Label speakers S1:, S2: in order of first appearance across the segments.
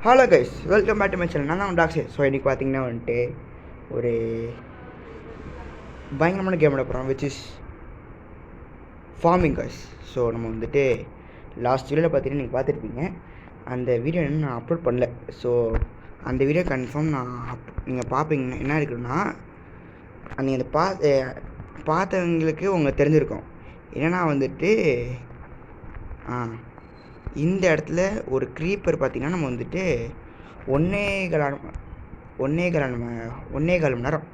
S1: Hello guys, welcome back to my channel. நான் தான் டாக்ஸே. So இன்றைக்கி பார்த்தீங்கன்னா வந்துட்டு ஒரு பயங்கரமான கேம் விட போகிறோம், which is farming guys. So நம்ம வந்துட்டு லாஸ்ட் வீடியோவில் பார்த்தீங்கன்னா நீங்கள் பார்த்துருப்பீங்க. அந்த வீடியோ இன்னும் நான் அப்லோட் பண்ணல. ஸோ அந்த வீடியோ கன்ஃபார்ம் நான் நீங்கள் பார்ப்பீங்க. என்ன இருக்குன்னா, நீங்கள் அந்த பார்த்தவங்களுக்கு உங்களுக்கு தெரிஞ்சிருக்கும். என்னென்னா வந்துட்டு இந்த இடத்துல ஒரு க்ரீப்பர் பார்த்திங்கன்னா நம்ம வந்துட்டு ஒன்றே கால் மணி நேரம்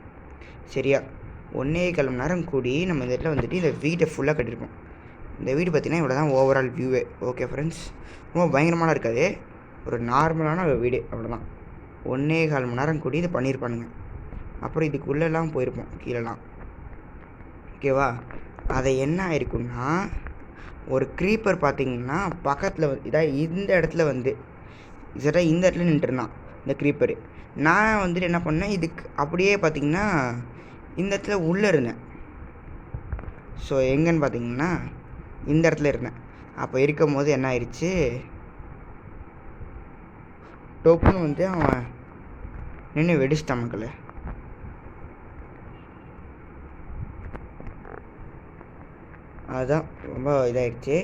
S1: சரியா 1.25 மணி நேரம் கூடி நம்ம இந்த இடத்துல வந்துட்டு இந்த வீட்டை ஃபுல்லாக கட்டியிருக்கோம். இந்த வீடு பார்த்திங்கன்னா இவ்வளோ தான் ஓவரால் வியூவே. ஓகே ஃப்ரெண்ட்ஸ், ரொம்ப பயங்கரமான இருக்காது, ஒரு நார்மலான வீடு, அவ்வளோதான். 1.25 மணி நேரம் கூடி இதை பண்ணியிருப்பானுங்க. அப்புறம் இதுக்குள்ளெல்லாம் போயிருப்போம் கீழெல்லாம். ஓகேவா? அதை என்ன ஆயிருக்குன்னா, ஒரு க்ரீப்பர் பார்த்திங்கன்னா பக்கத்தில் இதாக இந்த இடத்துல வந்து சரியாக இந்த இடத்துல நின்றுருந்தான் இந்த க்ரீப்பரு. நான் வந்துட்டு என்ன பண்ணேன், இதுக்கு அப்படியே பார்த்திங்கன்னா இந்த இடத்துல உள்ளே இருந்தேன். ஸோ எங்கன்னு பார்த்திங்கன்னா இந்த இடத்துல இருந்தேன். அப்போ இருக்கும் போது என்ன ஆயிடுச்சு, டொப்புன்னு வந்து அவன் நின்று வெடிச்சிட்டான் மக்களே. அதுதான் ரொம்ப இதாகிடுச்சு.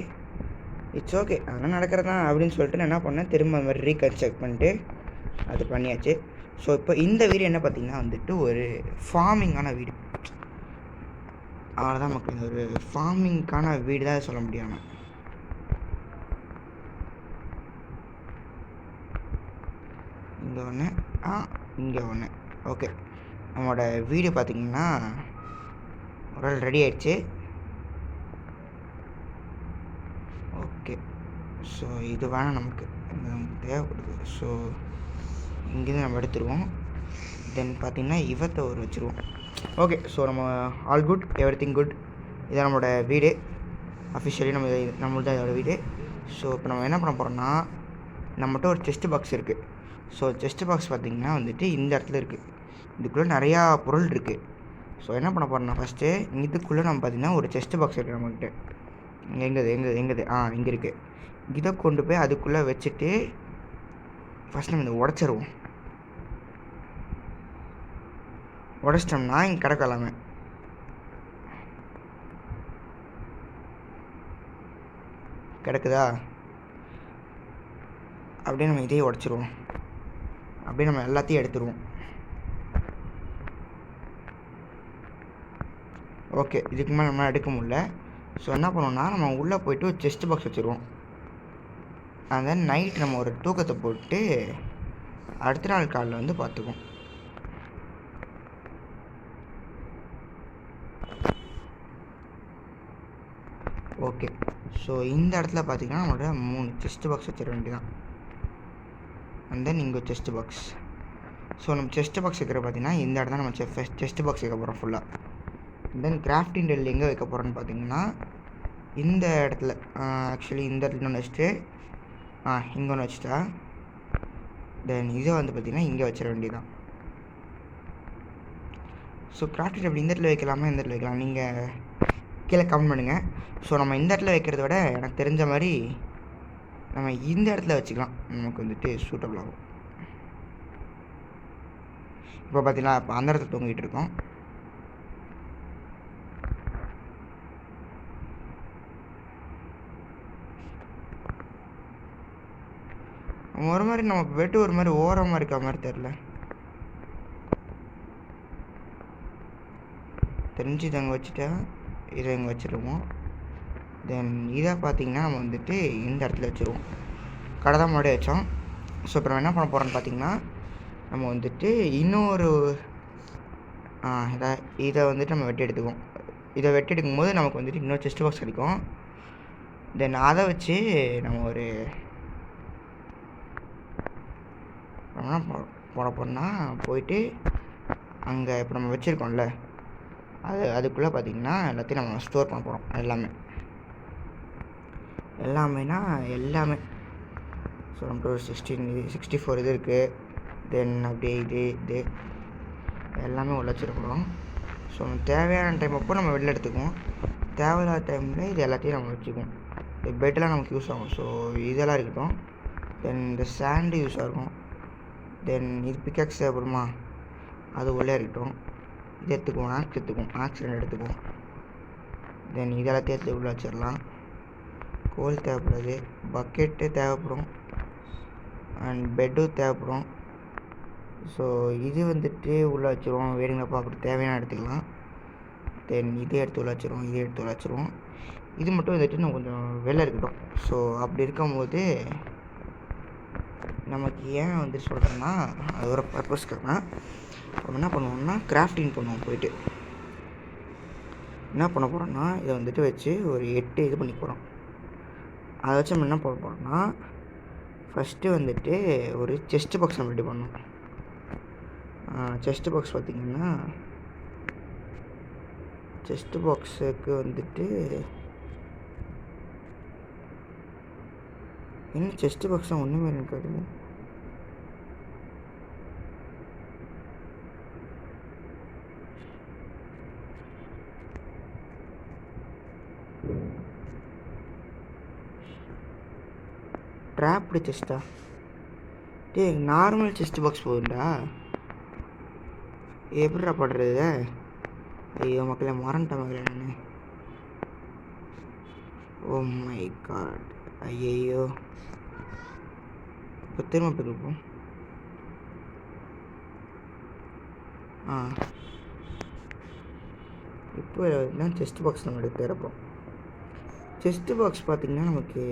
S1: இட்ஸ் ஓகே, அதெல்லாம் நடக்கிறது தான் அப்படின்னு சொல்லிட்டு நான் என்ன பண்ணேன், திரும்ப அந்த மாதிரி ரீகன்ஸ்ட்ரக்ட் பண்ணிட்டு அது பண்ணியாச்சு. ஸோ இப்போ இந்த வீடு என்ன பார்த்திங்கன்னா வந்துட்டு ஒரு ஃபார்மிங்கான வீடு. அவ்வளோதான் மக்கள், இந்த ஒரு ஃபார்மிங்கான வீடு தான் சொல்ல முடியாமல். இங்கே ஒன்று, இங்கே ஒன்று. ஓகே, நம்மளோட வீடு பார்த்திங்கன்னா ஒரு ரெடி ஆயிடுச்சு. ஓகே, ஸோ இது வேணால் நமக்கு தேவைப்படுது. ஸோ இங்கேருந்து நம்ம எடுத்துருவோம். தென் பார்த்திங்கன்னா இவத்தை ஒரு வச்சுருவோம். ஓகே, ஸோ நம்ம all good, every thing good. இதான் நம்மளோட வீடு. அஃபிஷியலி நம்மளுக்கு தான் இதோட வீடு. ஸோ இப்போ நம்ம என்ன பண்ண போகிறோம்னா, நம்மகிட்ட ஒரு செஸ்ட் பாக்ஸ் இருக்குது. ஸோ செஸ்ட் பாக்ஸ் பார்த்திங்கன்னா வந்துட்டு இந்த இடத்துல இருக்குது. இதுக்குள்ளே நிறையா பொருள் இருக்குது. ஸோ என்ன பண்ண போகிறோம்னா, ஃபஸ்ட்டு இதுக்குள்ளே நம்ம பார்த்திங்கன்னா ஒரு செஸ்ட் பாக்ஸ் இருக்குது நம்மக்கிட்ட. எங்கது இங்கே இருக்குது. இதை கொண்டு போய் அதுக்குள்ளே வச்சுட்டு ஃபஸ்ட் நம்ம இதை உடச்சிருவோம். உடச்சிட்டோம்னா இங்கே கிடக்கலாமே. கிடக்குதா? அப்படியே நம்ம இதையே உடச்சிருவோம். அப்படியே நம்ம எல்லாத்தையும் எடுத்துருவோம். ஓகே, இதுக்கு மேலே நம்ம எடுக்க முடியல. ஸோ என்ன பண்ணோம்னா, நம்ம உள்ளே போய்ட்டு ஒரு செஸ்ட் பாக்ஸ் வச்சுருவோம். அண்ட் தென் நைட் நம்ம ஒரு தூக்கத்தை போட்டு அடுத்த நாள் காலையில் வந்து பார்த்துக்குவோம். ஓகே, ஸோ இந்த இடத்துல பார்த்திங்கன்னா நம்மளோட 3 செஸ்ட் பாக்ஸ் வச்சிட வேண்டியதான். அண்ட் தென் இங்கே செஸ்ட் பாக்ஸ். ஸோ நம்ம செஸ்ட் பாக்ஸ் வைக்கிற பார்த்திங்கன்னா இந்த இடத்துல நம்ம செஸ்ட் பாக்ஸ் வைக்க போகிறோம் ஃபுல்லாக. தென் கிராஃப்டிங் டெல் எங்கே வைக்க போகிறோன்னு பார்த்திங்கன்னா இந்த இடத்துல, ஆக்சுவலி இந்த இடத்துல ஒன்று வச்சுட்டு இங்கே ஒன்று வச்சுட்டா, தென் இதை வந்து பார்த்திங்கன்னா இங்கே வச்சிட வேண்டியதான். ஸோ கிராஃப்டிங் டேபிள் இந்த இடத்துல வைக்கலாமா, இந்த இடத்துல வைக்கலாம், நீங்கள் கீழே கமெண்ட் பண்ணுங்கள். ஸோ நம்ம இந்த இடத்துல வைக்கிறத விட எனக்கு தெரிஞ்ச மாதிரி நம்ம இந்த இடத்துல வச்சுக்கலாம், நமக்கு வந்துட்டு சூட்டபிள் ஆகும். இப்போ பார்த்திங்கன்னா இப்போ அந்த இடத்துல தூங்கிட்டு இருக்கோம். ஒரு மாதிரி நமக்கு வெட்டு ஒரு மாதிரி ஓரமாக இருக்க மாதிரி தெரில, தெரிஞ்சு இதை அங்கே வச்சுட்டா இதை இங்கே வச்சுருவோம். தென் இதை பார்த்திங்கன்னா நம்ம வந்துட்டு இந்த இடத்துல வச்சுருவோம். கடை தான் முன்னாடி வச்சோம். ஸோ இப்போ நம்ம என்ன பண்ண போகிறோன்னு பார்த்திங்கன்னா, நம்ம வந்துட்டு இன்னொரு இதை வந்துட்டு நம்ம வெட்டி எடுத்துக்குவோம். இதை வெட்டி எடுக்கும்போது நமக்கு வந்துட்டு இன்னொரு செஸ்ட் பாக்ஸ் கிடைக்கும். தென் அதை வச்சு நம்ம ஒரு என்ன போட போகிறோம்னா, போயிட்டு அங்கே இப்போ நம்ம வச்சுருக்கோம்ல அதுக்குள்ளே பார்த்திங்கன்னா எல்லாத்தையும் நம்ம ஸ்டோர் பண்ண போகிறோம். எல்லாமேனா எல்லாமே. ஸோ நம்மகிட்ட ஒரு 64 இது இருக்குது. தென் அப்படியே இது எல்லாமே உள்ள வச்சுருக்கோம். ஸோ நம்ம தேவையான டைம் அப்போ நம்ம வெளில எடுத்துக்குவோம், தேவையில்லாத டைமில் இது எல்லாத்தையும் நம்ம வச்சுக்குவோம். பெட்டெல்லாம் நமக்கு யூஸ் ஆகும். ஸோ இதெல்லாம் இருக்கட்டும். தென் இந்த சாண்டு யூஸ் ஆகும். தென் இது பிக்காக்ஸ் தேவைப்படுமா, அது உள்ளே இருக்கட்டும். இது எடுத்துக்குவோம், ஆக்ஸ் எடுத்துக்குவோம், ஆக்சிடென்ட் எடுத்துக்குவோம். தென் இதெல்லாம் தேர்த்து உள்ளே வச்சிடலாம். கோல் தேவைப்படுது, பக்கெட்டு தேவைப்படும், அண்ட் பெட்டும் தேவைப்படும். ஸோ இது வந்துட்டு உள்ளே வச்சுருவோம், வேணுங்கப்பா அப்படி தேவையான எடுத்துக்கலாம். தென் இதே எடுத்து உள்ள வச்சுருவோம், இதே எடுத்து உள்ள வச்சுருவோம். இது மட்டும் வந்துட்டு நம்ம கொஞ்சம் வெளில இருக்கட்டும். ஸோ அப்படி இருக்கும்போது நமக்கு ஏன் வந்து சொல்கிறேன்னா, அது ஒரு பர்பஸ்க்காக நம்ம என்ன பண்ணுவோம்னா கிராஃப்டிங் பண்ணுவோம். போயிட்டு என்ன பண்ண போகிறோம்னா, இதை வந்துட்டு வச்சு ஒரு 8 இது பண்ணி போகிறோம். அதை வச்சு நம்ம என்ன பண்ண போகிறோம்னா, ஃபஸ்ட்டு வந்துட்டு ஒரு செஸ்ட் பாக்ஸ் நம்ம ரெடி பண்ணோம். செஸ்ட் பாக்ஸ் பார்த்திங்கன்னா, செஸ்ட் பாக்ஸுக்கு வந்துட்டு என்ன செஸ்ட் பாக்ஸ் தான் ஒன்றுமே இருக்காது. ட்ராப்டு செஸ்ட்டா? டே நார்மல் செஸ்ட் பாக்ஸ் போகுதுண்டா, எப்படிடா படுறது? ஐயோ மக்களை மறந்துட்ட மக்களை நான். ஓ மை காட், ஐயோ. இப்போ திரும்ப போயிருப்போம். இப்போ தான் செஸ்ட் பாக்ஸ் நம்ம எடுத்து தரப்போம். செஸ்ட் பாக்ஸ் பார்த்திங்கன்னா நமக்கு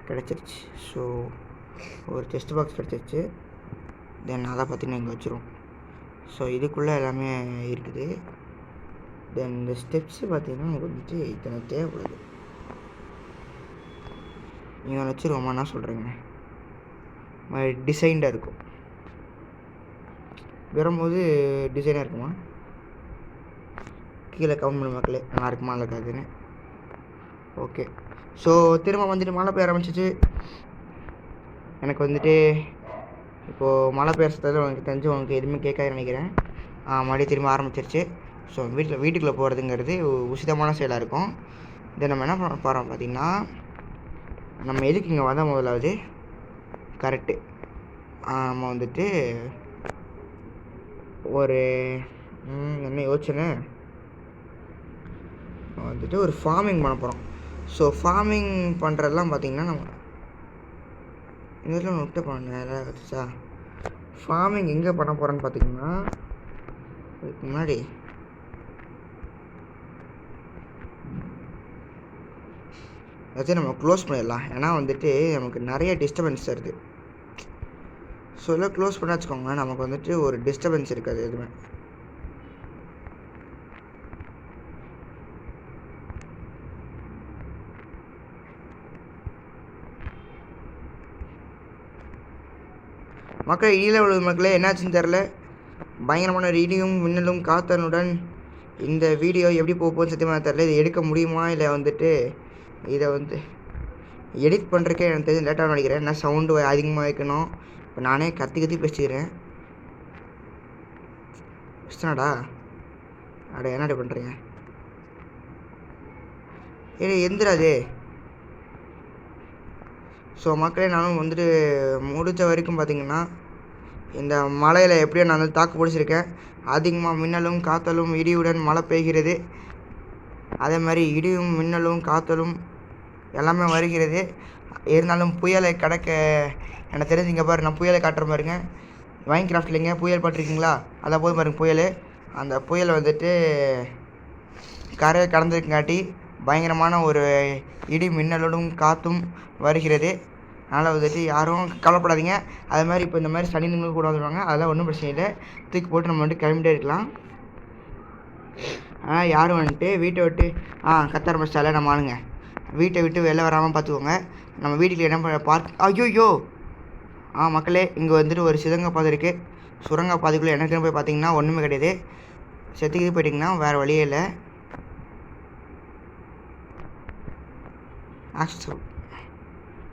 S1: கிடச்சிருச்சு. ஸோ ஒரு செஸ்ட் பாக்ஸ் கிடச்சிருச்சு. தென் அதை பார்த்திங்கன்னா இங்கே வச்சுருவோம். ஸோ இதுக்குள்ளே எல்லாமே இருக்குது. தென் இந்த ஸ்டெப்ஸு பார்த்திங்கன்னா நமக்கு வந்துட்டு இத்தனை தேவைப்படுது. நீங்கள் வச்சுருவோமா, என்ன சொல்கிறீங்க? டிசைன்டாக இருக்கும், வரும்போது டிசைனாக இருக்குமா? கீழே கவுண்ட் பண்ண மக்களே, நல்லா இருக்குமா இல்லை இருக்காதுன்னு. ஓகே, ஸோ திரும்ப வந்துட்டு மழை பெய்ய ஆரம்பிச்சிச்சு. எனக்கு வந்துட்டு இப்போது மழை பெய்யறதுல உனக்கு தெரிஞ்சு உனக்கு எதுவுமே கேட்காதுன்னு நினைக்கிறேன். மறுபடியும் திரும்ப ஆரம்பிச்சிருச்சு. ஸோ வீட்டுக்குள்ளே போகிறதுங்கிறது உசிதமான செயலாக இருக்கும். இதை நம்ம என்ன பண்ண போகிறோம் பார்த்திங்கன்னா, நம்ம எதுக்கு இங்கே வந்தால் முதலாவது கரெக்டு. நம்ம வந்துட்டு ஒரு என்ன யோசனை வந்துட்டு ஒரு ஃபார்மிங் பண்ண போகிறோம். ஸோ ஃபார்மிங் பண்ணுறதெல்லாம் பார்த்திங்கன்னா நம்ம இதில் விட்டு பண்ண வச்சா ஃபார்மிங் எங்கே பண்ண போகிறோன்னு பார்த்திங்கன்னா, அதுக்கு முன்னாடி அதாச்சும் நம்ம க்ளோஸ் பண்ணிடலாம். ஏன்னா வந்துட்டு நமக்கு நிறைய டிஸ்டர்பன்ஸ் வருது. ஸோ எல்லாம் க்ளோஸ் பண்ண வச்சுக்கோங்க, நமக்கு வந்துட்டு ஒரு டிஸ்டர்பன்ஸ் இருக்காது எதுவுமே. மக்கள் இடியில் உள்ளது மக்களே, என்னாச்சுன்னு தெரில. பயங்கரமான இடியும் மின்னலும் காத்தனுடன் இந்த வீடியோ எப்படி போகுதுன்னு சத்தியமாக தெரில. இது எடுக்க முடியுமா இல்லை வந்துட்டு இதை வந்து எடிட் பண்ணுறக்கே எனக்கு தெரிஞ்சு லேட்டாக நினைக்கிறேன். என்ன சவுண்டு அதிகமாக வைக்கணும். இப்போ நானே கத்தி பேசிக்கிறேன். இஷ்டனாடா என்னடா பண்ணுறீங்க? எந்திராது. ஸோ மக்களே, நானும் வந்துட்டு முடித்த வரைக்கும் பார்த்திங்கன்னா இந்த மழையில் எப்படியோ நான் வந்து தாக்கு பிடிச்சிருக்கேன். அதிகமாக மின்னலும் காற்றலும் இடியுடன் மழை பெய்கிறது. அதே மாதிரி இடியும் மின்னலும் காற்றலும் எல்லாமே வருகிறது. இருந்தாலும் புயலை கடக்க எனக்கு தெரிஞ்சுங்க பாரு, நான் புயலை காட்டுற பாருங்க. மைன்கிராஃப்ட்லிங்க புயல் பார்த்துருக்கீங்களா? அதை போய் பாருங்க புயல். அந்த புயல் வந்துட்டு கரையை கடந்திருக்காட்டி பயங்கரமான ஒரு இடி மின்னலோடும் காற்றும் வருகிறது. அதனால் வந்துட்டு யாரும் கவலைப்படாதீங்க. அது மாதிரி இப்போ இந்த மாதிரி சனி நிமிடம் கூட வந்துடுவாங்க, அதெல்லாம் ஒன்றும் பிரச்சனை இல்லை. தூக்கி போட்டு நம்ம வந்துட்டு கிளம்பிட்டே இருக்கலாம். யாரும் வந்துட்டு வீட்டை விட்டு கத்த ஆரம்பிச்சிட்டாலே நம்ம ஆளுங்க வீட்டை விட்டு வெளில வராமல் பார்த்துக்கோங்க. நம்ம வீட்டுக்கு என்ன பார்க் ஐயோ மக்களே, இங்கே வந்துட்டு ஒரு சுரங்கப்பாதை இருக்குது. சுரங்கப்பாதைக்குள்ளே எனக்கு போய் பார்த்தீங்கன்னா ஒன்றுமே கிடையாது. செத்துக்கிட்டு போயிட்டிங்கன்னா வேறு வழியே இல்லை.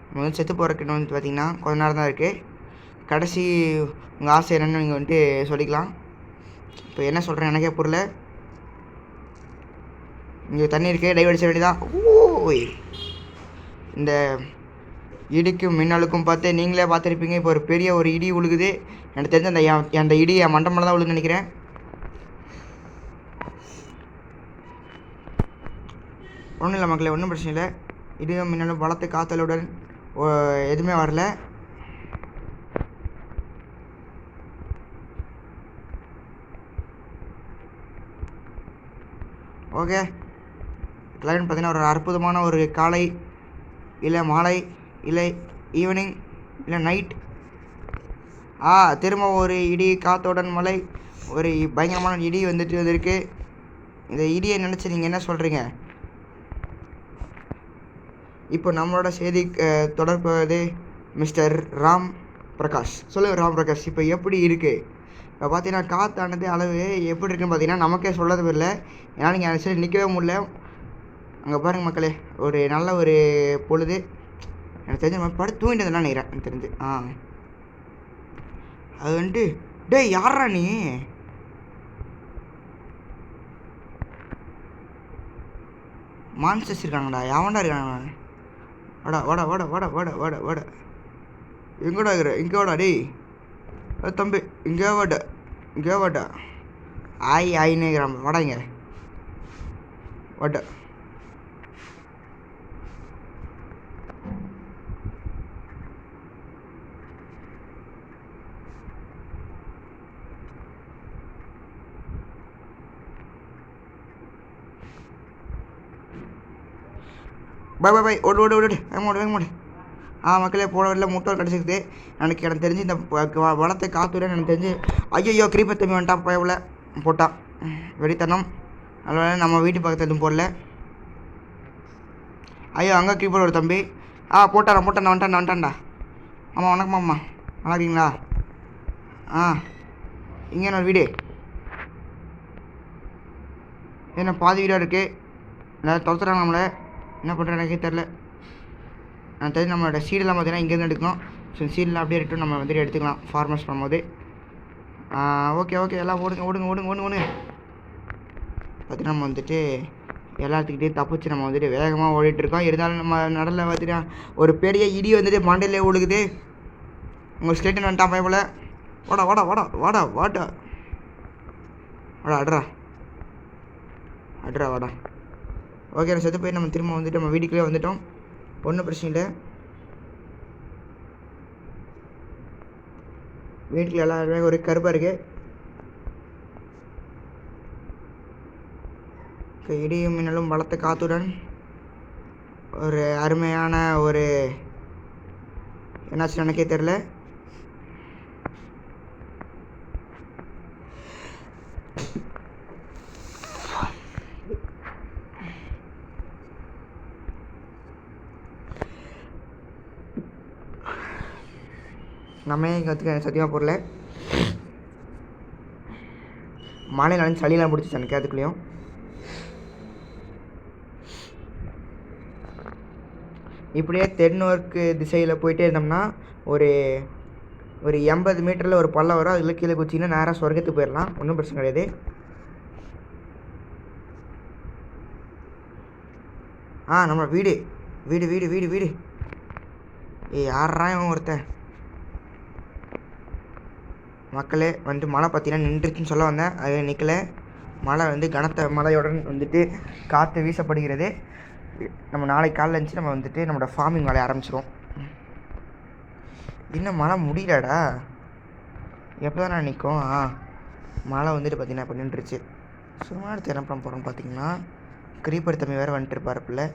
S1: நம்ம வந்து செத்து போகிறதுக்கு வந்து பார்த்திங்கன்னா கொஞ்ச நேரம் தான் இருக்குது. கடைசி உங்கள் ஆசை என்னென்னு நீங்கள் வந்துட்டு சொல்லிக்கலாம். இப்போ என்ன சொல்கிறேன் எனக்கே புரியல. இங்கே தண்ணி இருக்குது, டைவ் அடிச்ச வேண்டி தான். ஓய் இந்த இடிக்கும் மின்னலுக்கும் பார்த்து நீங்களே பார்த்துருப்பீங்க. இப்போ ஒரு பெரிய ஒரு இடி உழுகுது. எனக்கு தெரிஞ்ச அந்த இடி என் மண்டை தான் உழுகுன்னு நினைக்கிறேன். ஒன்றும் இல்லை மக்களே, ஒன்றும் பிரச்சனை இல்லை. இடியும் மின்னலும் பலத்து காத்தலுடன் எதுவுமே வரல. ஓகே, கிளைமேட் பார்த்தீங்கன்னா ஒரு அற்புதமான ஒரு காலை இல்லை மாலை இல்லை ஈவினிங் இல்லை நைட். திரும்ப ஒரு இடி காத்தோடன் மழை, ஒரு பயங்கரமான இடி வந்திருக்கு. இந்த இடியை நினச்சி நீங்கள் என்ன சொல்கிறீங்க? இப்போ நம்மளோட செய்தி தொடர்பது மிஸ்டர் ராம் பிரகாஷ். சொல்லுங்கள் ராம் பிரகாஷ், இப்போ எப்படி இருக்குது? இப்போ பார்த்தீங்கன்னா காற்றானது அளவு எப்படி இருக்குன்னு பார்த்தீங்கன்னா நமக்கே சொல்லது இல்லை. ஏன்னா நீங்கள் அந்த சைடு நிற்கவே முடியல. அங்கே பாருங்கள் மக்களே, ஒரு நல்ல ஒரு பொழுது. எனக்கு தெரிஞ்ச நம்ம படுத்து தூங்கிட்டதுலாம் நினைக்கிறேன் எனக்கு தெரிஞ்சு. அது வந்துட்டு டேய் யாரா நீ? மான்ஸ்டர்ஸ் இருக்காங்கடா. எவன்டா இருக்காங்க? வாடா வாடா வாடா வாடா வாடா வாடா வாடா. எங்கடா இருக்கிற? இங்கே வாடா டேய். தம்பி இங்கே வாடா, இங்கே வாடா. ஆயின்னுக்கிறான். வாடா இங்கே வாடா. பை பை பை, ஓடு ஓடு ஓடு, வேங்க ஓடு. மக்களே, போன வரல முட்டை கிடச்சிருக்குது. எனக்கு தெரிஞ்சு இந்த வளத்தை காத்துடன் எனக்கு தெரிஞ்சு ஐயோ கிரீப்பர் தம்பி வந்துட்டான். பயவில் போட்டான் வெடித்தனம். அதனால நம்ம வீட்டு பக்கத்தில் எதுவும் போடல. ஐயோ அங்கே கிரீப்பர் ஒரு தம்பி. போட்டான் வந்துட்டான்டா. ஆமாம் வணக்கம் அம்மா, நல்லா இருக்கீங்களா? இங்கே என்ன வீடு? என்ன பாதி வீடாக இருக்குது. எல்லோரும் துரத்துறாங்க நம்மளை. என்ன பண்ணுறேன் எனக்கே தெரில. நான் தெரிஞ்சு நம்மளோட சீடெல்லாம் பார்த்தீங்கன்னா இங்கேருந்து எடுக்கணும். ஸோ சீடெலாம் அப்படியே ரிட்டன் நம்ம வந்துட்டு எடுத்துக்கலாம் ஃபார்மர்ஸ் பண்ணும்போது. ஓகே எல்லாம் ஓடுங்க. பார்த்தீங்கன்னா நம்ம வந்துட்டு எல்லாத்துக்கிட்டேயும் தப்பிச்சு நம்ம வந்துட்டு வேகமாக ஓடிட்டுருக்கோம். இருந்தாலும் நம்ம நடல பார்த்தீங்கன்னா ஒரு பெரிய இடி வந்துட்டு மண்டையிலே ஓடுக்குது. உங்கள் ஸ்டேட்டன் வந்துட்டான் பயப்போல். வாடா வாடா வாடா வாடா வாடா வாடா அட்ரா வாடா. ஓகே, நான் செத்து போய் நம்ம திரும்ப வந்துட்டு நம்ம வீட்டுக்குள்ளே வந்துட்டோம். ஒன்றும் பிரச்சனை இல்லை. வீட்டுக்குள்ள எல்லாருமே ஒரு கருப்பாக இருக்குது. இடியும் மின்னலும் பலத்த காத்துடன் ஒரு அருமையான ஒரு என்னாச்சு எனக்கே தெரில. நம்ம இங்கே வந்து சத்தியமாக போடல. மழை நனைஞ்சு சளியெல்லாம் பிடிச்சிச்சு எனக்கு அதுக்குள்ளேயும். இப்படியே தென்னோர்க்கு திசையில் போயிட்டே இருந்தோம்னா ஒரு 80 மீட்டரில் ஒரு பள்ளம் வரும். அதில் கீழே குச்சிங்கன்னா நேராக சொர்க்கத்துக்கு போயிடலாம். ஒன்றும் பிரச்சனை கிடையாது. நம்ம வீடு வீடு வீடு வீடு வீடு யாரா இவன் ஒருத்தன்? மக்களே வந்துட்டு மழை பார்த்தீங்கன்னா நின்றுச்சுன்னு சொல்ல வந்தேன். அது நிற்கலை. மழை வந்து கனத்த மழையுடன் வந்துட்டு காற்று வீசப்படுகிறது. நம்ம நாளைக்கு காலையில் இருந்துச்சு நம்ம வந்துட்டு நம்மளோட ஃபார்மிங் வேலையை ஆரம்பிச்சிடுவோம். இன்னும் மழை முடியலடா. எப்போ தான் நான் நிற்கும்? மழை வந்துட்டு பார்த்தீங்கன்னா இப்போ நின்றுச்சு. சும்மா எடுத்து என்ன பண்ண போகிறோன்னு பார்த்தீங்கன்னா கிரீப்பர் தம்பி வேறு வந்துட்டு இருப்பார் பிள்ளை.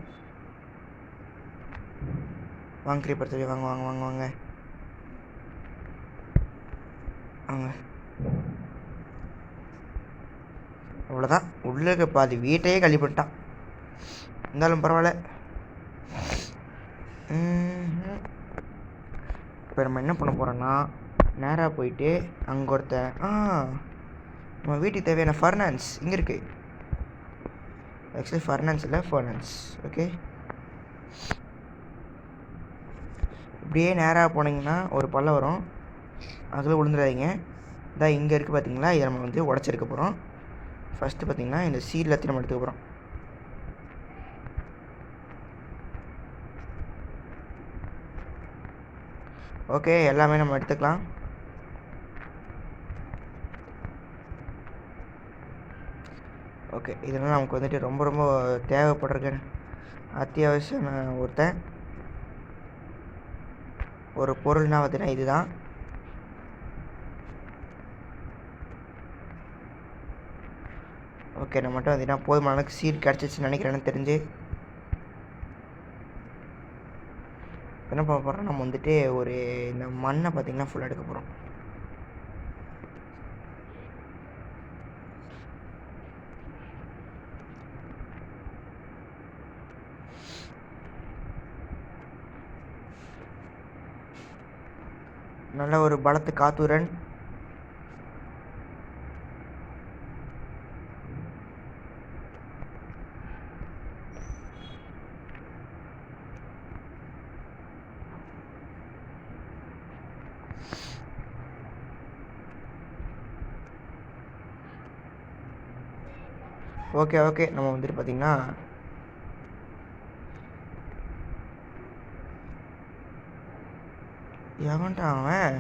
S1: வாங்க கிரீப்பர் தம்பி, வாங்க வாங்க வாங்க வாங்க வாங்க. அவ்வளோதான், உள்ளே பாதி வீட்டையே கழிப்பிட்டான். இருந்தாலும் பரவாயில்ல. இப்போ நம்ம என்ன பண்ண போகிறோன்னா நேராக போயிட்டு அங்கே ஒருத்தன் நம்ம வீட்டுக்கு தேவையான ஃபர்னான்ஸ் இங்கே இருக்குது. ஆக்சுவலி ஃபர்னான்ஸ் இல்லை, ஃபர்னான்ஸ். ஓகே, இப்படியே நேராக போனீங்கன்னா ஒரு பள்ளம் வரும். அதில் விழுந்துடாதீங்க. இதான் இங்கே இருக்குது பார்த்தீங்களா, இதை நம்ம வந்து உடச்சிருக்க போகிறோம். ஃபஸ்ட்டு பார்த்தீங்கன்னா இந்த சீட் எல்லாத்தையும் நம்ம எடுத்துக்க போகிறோம். ஓகே, எல்லாமே நம்ம எடுத்துக்கலாம். ஓகே, இதெல்லாம் நமக்கு வந்துட்டு ரொம்ப ரொம்ப தேவைப்படுறதுக்கு அத்தியாவசியம் ஒரு பொருள்னால் பார்த்தீங்கன்னா இதுதான். ஓகே, நம்மகிட்ட பார்த்தீங்கன்னா போதுமான அளவுக்கு சீட் கிடச்சிச்சுன்னு நினைக்கிறேன்னு தெரிஞ்சு என்ன பண்ண போகிறோம், நம்ம வந்துட்டு ஒரு இந்த மண்ணை பார்த்திங்கன்னா ஃபுல்லாக எடுக்க போகிறோம். நல்ல ஒரு பலத்து காத்துரன். ஓகே ஓகே, நம்ம வந்துட்டு பார்த்திங்கன்னா எவன்டா அவன்?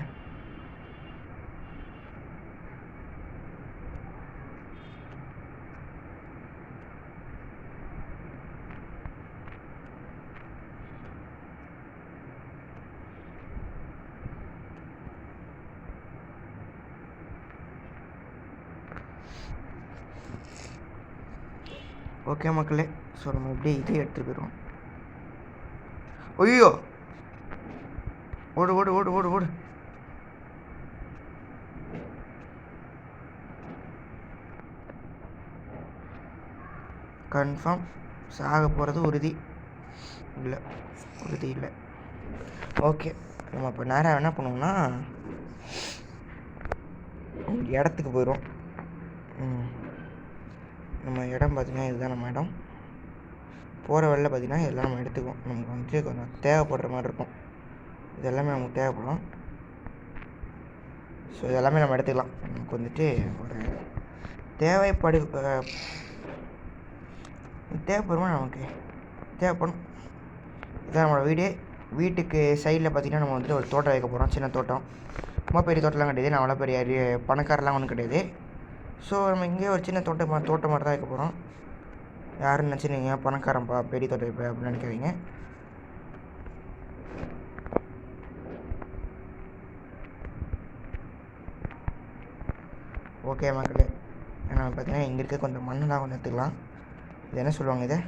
S1: ஓகே மக்களே, ஸோ நம்ம இப்படியே இதே எடுத்துகிட்டு போயிடுவோம். ஐயோ, ஓடு ஓடு ஓடு ஓடு ஓடு. கன்ஃபார்ம் சாக போகிறது உறுதி இல்லை. ஓகே, நம்ம இப்போ நேராக என்ன பண்ணுவோம்னா இடத்துக்கு போயிடும். நம்ம இடம் பார்த்திங்கன்னா இதுதான் நம்ம இடம். போகிற வழியில் பார்த்திங்கன்னா இதெல்லாம் நம்ம எடுத்துக்குவோம். நமக்கு வந்துட்டு கொஞ்சம் தேவைப்படுற மாதிரி இருக்கும். இது எல்லாமே நமக்கு தேவைப்படும். ஸோ இதெல்லாமே நம்ம எடுத்துக்கலாம். நமக்கு வந்துட்டு ஒரு தேவைப்படுமா நமக்கு தேவைப்படும். இதான் நம்மளோட வீட்டுக்கு சைடில் பார்த்திங்கன்னா நம்ம வந்துட்டு ஒரு தோட்டம் வைக்க போகிறோம். சின்ன தோட்டம், ரொம்ப பெரிய தோட்டம்லாம் கிடையாது. நான் அவ்வளோ பெரிய பணக்காரெலாம் ஒன்றும் கிடையாது. ஸோ நம்ம இங்கேயே ஒரு சின்ன தோட்டம் மாதிரி தான் வைக்க போகிறோம். யாருன்னு நினச்சிருந்தீங்க பணக்காரன்ப்பா பெரிய தோட்டம் வைப்பேன் அப்படின்னு நினைக்கிறீங்க. ஓகே மக்களே, நம்ம பார்த்தீங்கன்னா இங்கே இருக்க கொஞ்சம் மண்ணெலாம் கொஞ்சம் எடுத்துக்கலாம். இது என்ன சொல்லுவாங்க இதை?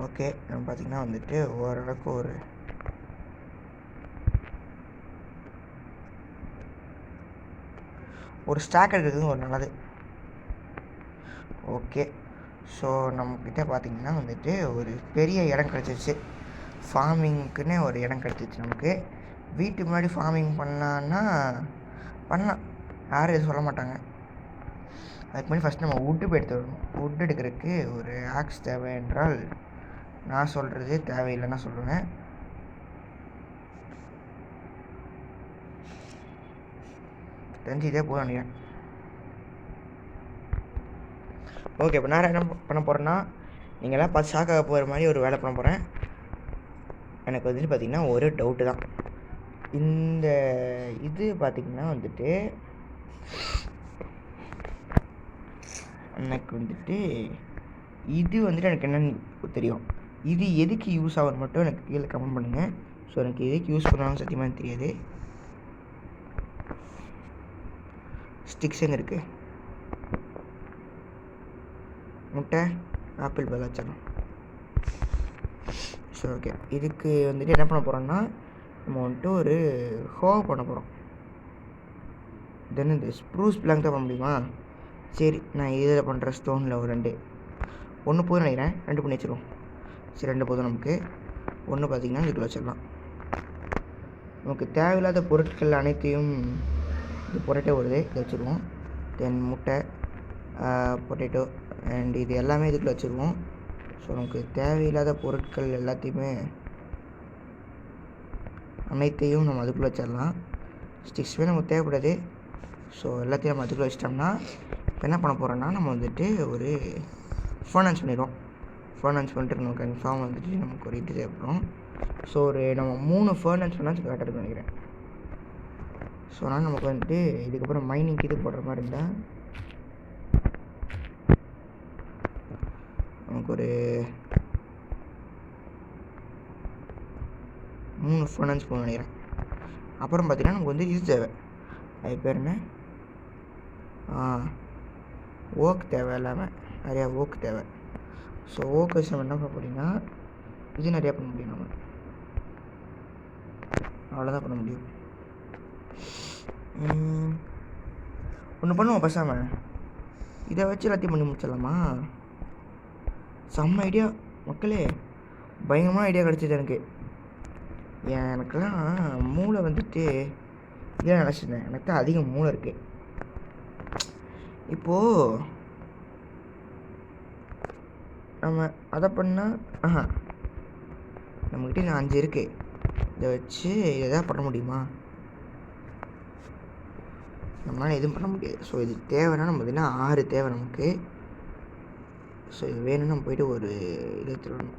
S1: ஓகே, நம்ம பார்த்திங்கன்னா வந்துட்டு ஓரளவுக்கு ஒரு ஸ்டாக் எடுக்கிறது ஒரு நல்லது. ஓகே, ஸோ நம்மக்கிட்ட பார்த்திங்கன்னா வந்துட்டு ஒரு பெரிய இடம் கிடச்சிருச்சு. ஃபார்மிங்க்குன்னே ஒரு இடம் கிடச்சிருச்சு நமக்கு. வீட்டுக்கு முன்னாடி ஃபார்மிங் பண்ணலாம், யாரும் எதுவும் சொல்ல மாட்டாங்க. அதுக்கு முன்னாடி ஃபஸ்ட் நம்ம வுட்டு போய் எடுத்து வரணும். வுட் எடுக்கிறதுக்கு ஒரு ஆக்ஸ் தேவை என்றால் நான் சொல்கிறது தேவையில்லைன்னா சொல்லுவேன். தெரிஞ்சு இதே போதும் நினைக்கிறேன். ஓகே, இப்போ நான் என்ன பண்ண போகிறேன்னா நீங்களாம் பார்த்து ஷாக்காக போகிற மாதிரி ஒரு வேலை பண்ண போகிறேன். எனக்கு வந்துட்டு பார்த்திங்கன்னா ஒரு டவுட்டு தான். இந்த இது பார்த்திங்கன்னா வந்துட்டு எனக்கு வந்துட்டு எனக்கு என்னென்னு தெரியும். இது எதுக்கு யூஸ் ஆகுது மட்டும் எனக்கு கீழே கமெண்ட் பண்ணுங்கள். ஸோ எனக்கு எதுக்கு யூஸ் பண்ணுவாங்க சத்தியமாக தெரியாது. ஸ்டிக்ஸ் எங்கே இருக்குது? முட்டை, ஆப்பிள் பழம் வச்சிடலாம். ஸோ ஓகே, இதுக்கு வந்துட்டு என்ன பண்ண போகிறோன்னா நம்ம வந்துட்டு ஒரு ஹோவ் பண்ண போகிறோம். தென் இந்த ஸ்ப்ரூஸ் பிளாங்க் தான் பண்ண முடியுமா? சரி, நான் இதில் பண்ணுற ஸ்டோனில் ஒரு ஒன்று போதும் நினைக்கிறேன். 2 பண்ணி வச்சுருவோம். சரி, 2 போதும் நமக்கு. ஒன்று பார்த்திங்கன்னா இதுக்குள்ள வச்சிடலாம். நமக்கு தேவையில்லாத பொருட்கள் அனைத்தையும் இது பொட்டேட்டோ வருது, இதை வச்சுருவோம். தென் முட்டை, பொட்டேட்டோ அண்ட் இது எல்லாமே இதுக்குள்ள வச்சுருவோம். ஸோ நமக்கு தேவையில்லாத பொருட்கள் அனைத்தையும் நம்ம அதுக்குள்ளே வச்சிடலாம். ஸ்டிக்ஸுமே நமக்கு தேவைப்படாது. ஸோ எல்லாத்தையும் நம்ம அதுக்குள்ளே வச்சிட்டோம்னா இப்போ என்ன பண்ண போகிறோன்னா நம்ம வந்துட்டு ஒரு ஃபர்னன்ஸ் பண்ணிடுவோம். ஃபர்னன்ஸ் வந்துட்டு நமக்கு கன்ஃபார்ம் வந்துட்டு நமக்கு ஒரு இது தேவைப்படும். ஸோ ஒரு நம்ம 3 ஃபர்னன்ஸ் கரெக்டாக இருக்குன்னு நினைக்கிறேன். ஸோ அதனால் நமக்கு வந்துட்டு இதுக்கப்புறம் மைனிங் இது போடுற மாதிரி இருந்தால் நமக்கு ஒரு 3 ஃபர்னன்ஸ் போகணும்னு நினைக்கிறேன். அப்புறம் பார்த்திங்கன்னா நமக்கு வந்து இது தேவை, அது பேர் என்ன, ஓக் தேவை, இல்லாமல் நிறையா ஓக் தேவை. ஸோ ஓக் வச்சு நம்ம என்ன பண்ண போகிறீங்கன்னா இது நிறையா பண்ண முடியும், நம்ம அவ்வளோதான் பண்ண முடியும். ஒன்று பண்ணுவோம் பேசாமல், இதை வச்சு எல்லாத்தையும் பண்ணி முடிச்சிடலாமா? செம்ம ஐடியா மக்களே, பயங்கரமான ஐடியா கிடச்சிது எனக்கு. எனக்கெல்லாம் மூளை வந்துட்டு இதான் நினச்சிருந்தேன், எனக்கு தான் அதிகம் மூளை இருக்குது. இப்போது நம்ம அதை பண்ணால் நம்மக்கிட்ட நான் 5 இருக்குது, இதை வச்சு எதாவது பண்ண முடியுமா? நம்மளால் எதுவும் பண்ண முடியாது. ஸோ இது தேவைன்னா நம்ம இதுனா 6 தேவை நமக்கு. ஸோ இது வேணும்னு நம்ம போய்ட்டு ஒரு இது எடுத்துடணும்.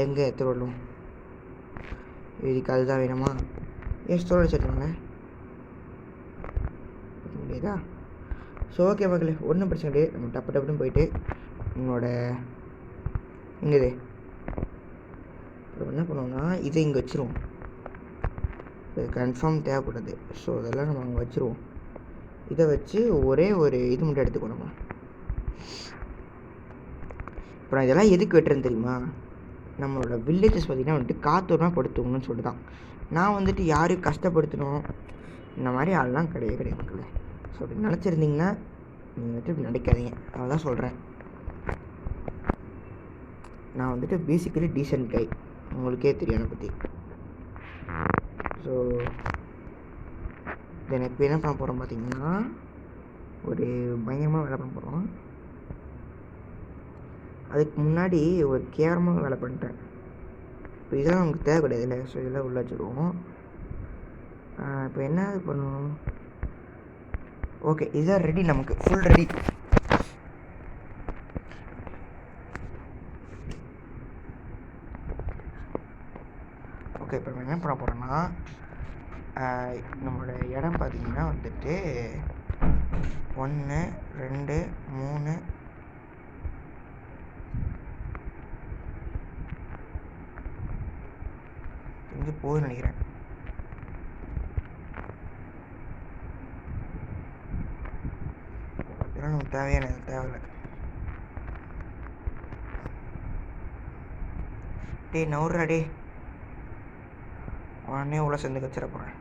S1: எங்கே எடுத்துடணும், இதுக்கு அதுதான் வேணுமா? ஸ்டோரேஜ் எடுத்துவாங்க முடியாதா? ஸோ ஓகே மக்களே, ஒன்றும் பிரச்சனை கிடையாது. நம்ம டப்புன்னு போயிட்டு உங்களோட இங்கே அப்புறம் என்ன பண்ணுவோம்னா இதை இங்கே வச்சுருவோம். இது கன்ஃபார்ம் தேவைப்படாது. ஸோ அதெல்லாம் நம்ம அங்கே வச்சுருவோம். இதை வச்சு ஒரே ஒரு இது மட்டும் எடுத்துக்கோ நம்ம. அப்புறம் இதெல்லாம் எதுக்கு வெட்டுறேன்னு தெரியுமா? நம்மளோட வில்லேஜஸ் பார்த்திங்கன்னா வந்துட்டு காத்தோரமாக படுத்துக்கணும்னு சொல்லிட்டு தான். நான் வந்துட்டு யாரையும் கஷ்டப்படுத்தணும் இந்த மாதிரி ஆள்லாம் கிடையாது மக்களே. ஸோ அப்படி நினச்சிருந்தீங்கன்னா நீங்கள் வந்துட்டு இப்படி நினைக்காதீங்க, அதான் சொல்கிறேன். நான் வந்துட்டு பேசிக்கலி டீசென்ட் கை, உங்களுக்கே தெரியும் என்னை பற்றி. ஸோ தென் இப்போ என்ன பண்ண போகிறோம் பார்த்தீங்கன்னா ஒரு பயங்கரமாக வேலை பண்ண போகிறோம். அதுக்கு முன்னாடி ஒரு கேவலமாக வேலை பண்ணிட்டேன். இப்போ இதெல்லாம் நமக்கு தேவை கிடையாது இல்லை. ஸோ இதெல்லாம் உள்ள வச்சுருவோம். இப்போ என்ன இது பண்ணணும்? ஓகே, இதுதான் ரெடி, நமக்கு ஃபுல் ரெடி. ஓகே, இப்போ நம்ம என்ன பண்ண போகிறோன்னா நம்மளோட இடம் பார்த்திங்கன்னா வந்துட்டு 1 2 3 இங்கே போகுதுன்னு நினைக்கிறேன். இதெல்லாம் நமக்கு தேவையான தேவையில்லை. டே நவுறா டே, உடனே உள்ள சேர்ந்து வச்சிட போகிறேன்.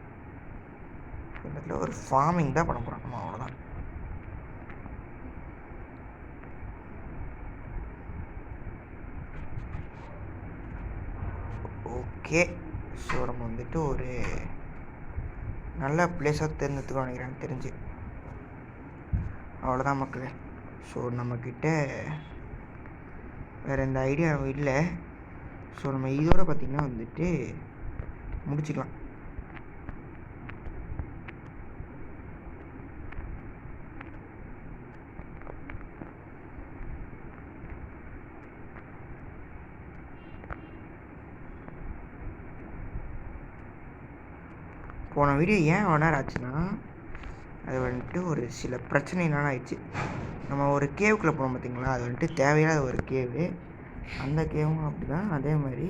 S1: இந்த இடத்துல ஒரு ஃபார்மிங் தான் பண்ண போகிறோம் நம்ம, அவ்வளோதான். ஓகே, ஸோ நம்ம வந்துட்டு ஒரு நல்ல பிளேஸாக தேர்ந்தெடுத்துக்கோ நினைக்கிறேன் தெரிஞ்சு. அவ்வளோதான் மக்களே. ஸோ நம்மக்கிட்ட வேறு எந்த ஐடியா இல்லை. ஸோ நம்ம இதோட பார்த்திங்கன்னா வந்துட்டு முடிச்சுக்கலாம். போன வீடியோ ஏன் 1 hour ஆச்சுன்னா அது வந்துட்டு ஒரு சில பிரச்சனைனால ஆயிடுச்சு. நம்ம ஒரு கேவுக்குள்ளே போனோம் பார்த்திங்களா, அது வந்துட்டு தேவையில்லாத ஒரு கேவு. அந்த கேவும் அப்படி தான். அதே மாதிரி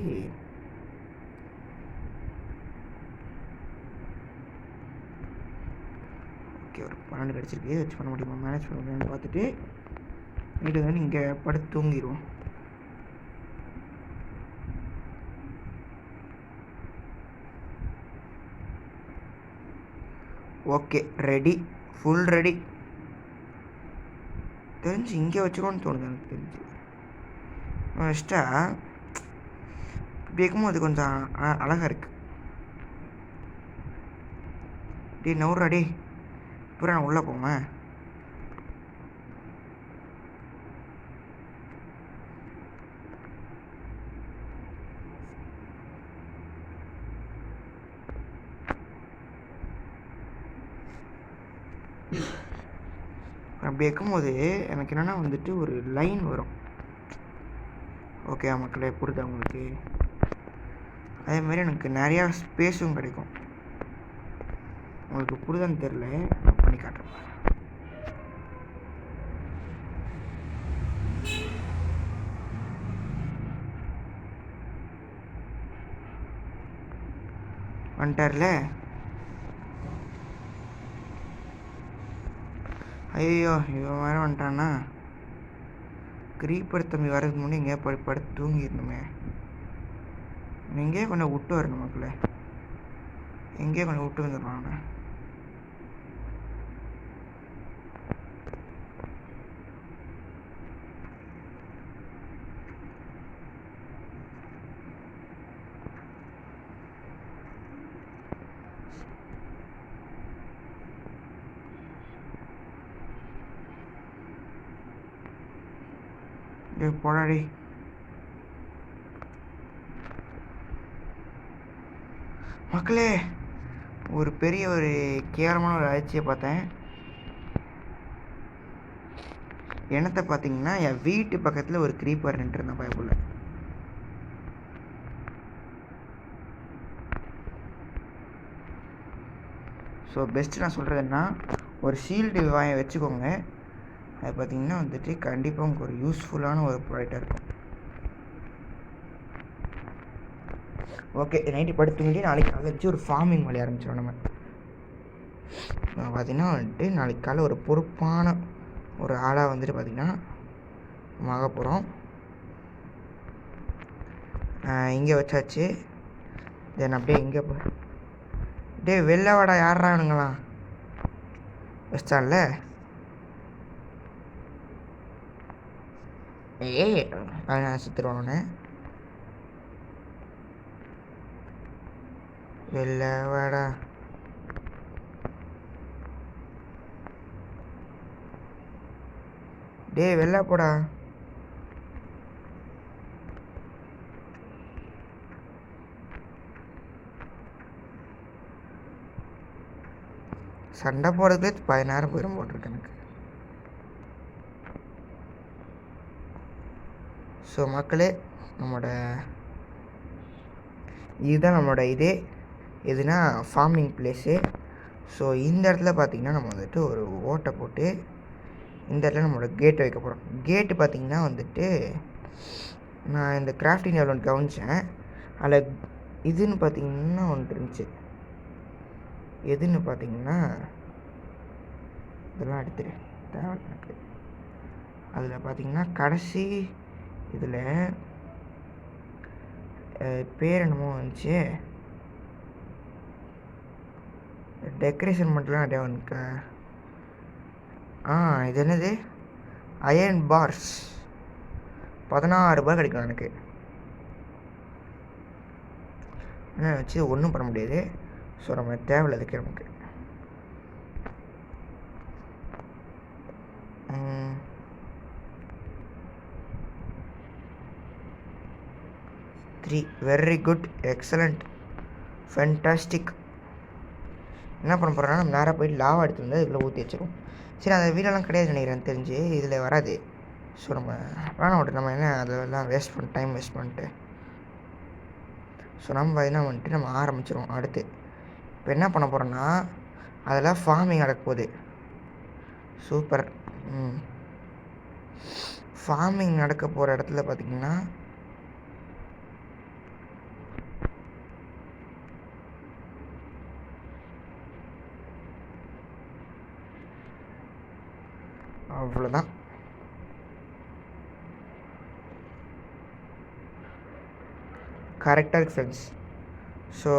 S1: ஓகே, ஒரு 12 கிடச்சிருக்கு, வச்சு பண்ண முடியுமா, மேனேஜ் பண்ண முடியுமான்னு பார்த்துட்டு நைட்டு வந்து இங்கே படுத்து தூங்கிடுவோம். Okay, ready, full ready. தெரிஞ்சு இங்கே வச்சுக்கோன்னு தோணுது எனக்கு தெரிஞ்சு. வச்சிட்டா இப்படி இருக்கும்போது அது கொஞ்சம் அழகாக இருக்குது. டே நவுறா டே, இப்போ நான் உள்ளே போவேன். அப்படி இருக்கும்போது எனக்கு என்னென்னா வந்துட்டு ஒரு லைன் வரும். ஓகே மக்களே, புரியுது உங்களுக்கு? அதேமாதிரி எனக்கு நிறையா ஸ்பேஸும் கிடைக்கும். உங்களுக்கு புரியுதான்னு தெரில, நான் பண்ணி காட்டுறேன். வந்துட்டார்ல. ஐயோ, இவன் வேறு வந்துட்டான்னா. கிரீப்பர் தம்பி வரதுக்கு முன்னாடி எங்கேயா படுத்து தூங்கிடணுமே. எங்கேயே கொஞ்சம் விட்டு வரணும் மக்களே, எங்கேயே கொஞ்சம் விட்டு வந்துடுவாங்க. போடாடி. மக்களே, ஒரு பெரிய ஒரு கேவலமான ஒரு அதிர்ச்சியை பார்த்தேன். என்னத்தை பார்த்தீங்கன்னா, என் வீட்டு பக்கத்தில் ஒரு க்ரீப்பர் நின்றுருந்தேன் பயப்புள்ள. ஸோ பெஸ்ட்டு நான் சொல்கிறதுன்னா, ஒரு ஷீல்டு வச்சுக்கோங்க. அது பார்த்திங்கன்னா வந்துட்டு கண்டிப்பாக உங்களுக்கு ஒரு யூஸ்ஃபுல்லான ஒரு ப்ராடக்டாக இருக்கும். ஓகே, நைட்டு படுத்துங்கிட்டு நாளைக்கு காலை வச்சு ஒரு ஃபார்மிங் வழி ஆரம்பிச்சிடும். நம்ம பார்த்திங்கன்னா வந்துட்டு நாளைக்கு காலை ஒரு பொறுப்பான ஒரு ஆளாக வந்துட்டு பார்த்திங்கன்னா நம்ம ஆக போகிறோம். இங்கே வச்சாச்சு. தென் அப்படியே இங்கே வெளில வாடா, யாரானுங்களா வச்சிட்டான்ல. நான் சுற்றுருவானே. வெளில வாடா. வெளில போடா. சண்டை போடுறதுக்கு 10 நேரம் போயிடும் போட்டிருக்கு எனக்கு. ஸோ மக்களே, இதுதான் நம்மளோட எதுனா ஃபார்மிங் பிளேஸு. ஸோ இந்த இடத்துல பார்த்திங்கன்னா நம்ம வந்துட்டு ஒரு ஓட்டை போட்டு இந்த இடத்துல நம்மளோட கேட் வைக்க போகிறோம். கேட்டு பார்த்திங்கன்னா வந்துட்டு நான் இந்த கிராஃப்டிங் எவ்வளோ கவனித்தேன். அதில் இதுன்னு பார்த்திங்கன்னா ஒன்று இருந்துச்சு. எதுன்னு பார்த்திங்கன்னா இதெல்லாம் எடுத்துரு தேவை எனக்கு. அதில் பார்த்திங்கன்னா கடைசி இதில் பேர் என்னமோ வந்துச்சு. டெக்கரேஷன் மட்டும்லாம் நிறையா வந்துக்கா. இது என்னது, அயர்ன் பார்ஸ் 16 ரூபாய் கிடைக்கும் எனக்கு. என்ன வச்சு ஒன்றும் பண்ண முடியாது. ஸோ நம்ம தேவையில்லை அதுக்கு நமக்கு. Very good, excellent, fantastic. என்ன பண்ண போகிறோன்னா, நம்ம நேராக போயிட்டு லாவா எடுத்து வந்து இதில் ஊற்றி வச்சிடும். சரி, அந்த வீடெல்லாம் கிடையாது நினைக்கிறேன் தெரிஞ்சு, இதில் வராது. ஸோ நம்ம வேணாம் விட்டு நம்ம என்ன அதெல்லாம் டைம் வேஸ்ட் பண்ணிட்டு. ஸோ நம்ம என்ன பண்ணிட்டு நம்ம ஆரம்பிச்சிடும் அடுத்து. இப்போ என்ன பண்ண போகிறோன்னா, அதெல்லாம் ஃபார்மிங் நடக்க போகுது. சூப்பர். ஃபார்மிங் நடக்க போகிற இடத்துல பார்த்திங்கன்னா அவ்வளோதான். கரெக்டாக இருக்குது ஃப்ரெண்ட்ஸ். ஸோ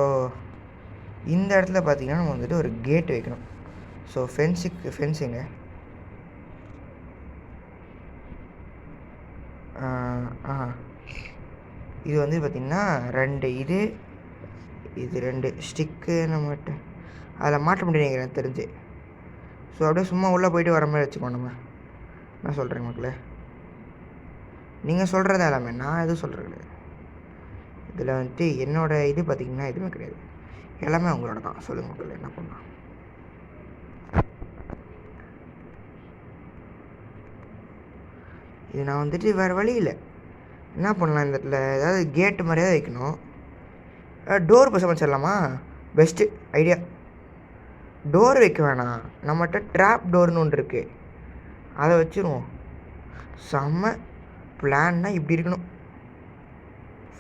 S1: இந்த இடத்துல பார்த்திங்கன்னா நம்ம வந்துட்டு ஒரு கேட் வைக்கணும். ஸோ ஃபென்ஸுங்க இது வந்து பார்த்திங்கன்னா 2 இது 2 ஸ்டிக்கு நம்மகிட்ட அதில் மாட்ட முடியுங்க எனக்கு தெரிஞ்சு. ஸோ அப்படியே சும்மா உள்ளே போயிட்டு வர மாதிரி வச்சுக்கோ. நம்ம என்ன சொல்கிறேங்க மக்களே, நீங்கள் சொல்கிறதா எல்லாமே, நான் எதுவும் சொல்கிறது. இதில் வந்துட்டு என்னோடய இது பார்த்திங்கன்னா எதுவுமே கிடையாது, எல்லாமே அவங்களோட தான். சொல்லுங்கள் மக்கள், என்ன பண்ணலாம். இது நான் வந்துட்டு வேறு வழி இல்லை, என்ன பண்ணலாம் இந்த இடத்துல? ஏதாவது கேட்டு மாதிரியாவது வைக்கணும். டோர் பசங்க வச்சிடலாமா? Best idea. டோர் வைக்க வேணாம், நம்மகிட்ட ட்ராப் டோர்னு ஒன்று இருக்குது, அதை வச்சுருவோம். செம்ம பிளான்னா இப்படி இருக்கணும்,